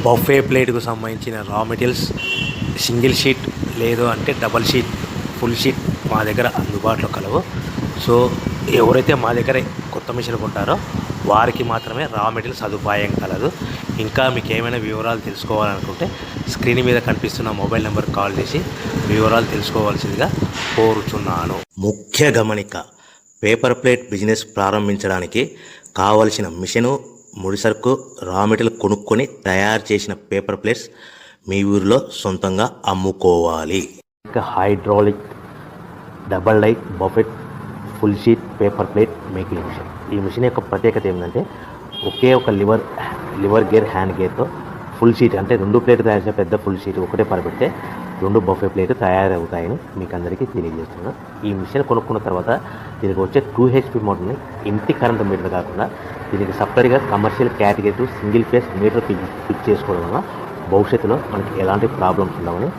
Buffet ప్లేట్కు సంబంధించిన రా materials single sheet లేదు అంటే డబల్ షీట్ ఫుల్ షీట్ మా దగ్గర అందుబాటులో కలవు. సో ఎవరైతే మా దగ్గర కొత్త మిషన్ కొంటారో వారికి మాత్రమే రా మెటీరియల్ సదుపాయం కలదు. ఇంకా మీకు ఏమైనా వివరాలు తెలుసుకోవాలనుకుంటే స్క్రీన్ మీద కనిపిస్తున్న మొబైల్ నెంబర్ కాల్ చేసి వివరాలు తెలుసుకోవాల్సిందిగా కోరుచున్నాను. ముఖ్య గమనిక: పేపర్ ప్లేట్ బిజినెస్ ప్రారంభించడానికి కావలసిన మిషను, ముడిసరుకు, రా మెటీరియల్ కొనుక్కొని తయారు చేసిన పేపర్ ప్లేట్స్ మీ ఊరిలో సొంతంగా అమ్ముకోవాలి. ఇంకా hydraulic, double die, buffet, full sheet paper plate making machine. ఈ మిషన్ యొక్క ప్రత్యేకత ఏంటంటే ఒకే ఒక లివర్ గేర్, హ్యాండ్ గేర్తో ఫుల్ షీట్ అంటే 2 ప్లేట్లు తయారు చేసే పెద్ద ఫుల్ షీట్ ఒకటే పరబెడితే 2 బఫే ప్లేట్ తయారవుతాయని మీకు అందరికీ తెలియజేస్తున్నాను. ఈ మిషన్ కొనుక్కున్న తర్వాత దీనికి వచ్చే 2 HP మోటార్ని ఇంటి కరెంట్ మీటర్ కాకుండా దీనికి సపరేట్గా commercial category single phase metre fix చేసుకోవడం వల్ల భవిష్యత్తులో మనకి ఎలాంటి ప్రాబ్లమ్స్ ఉండవని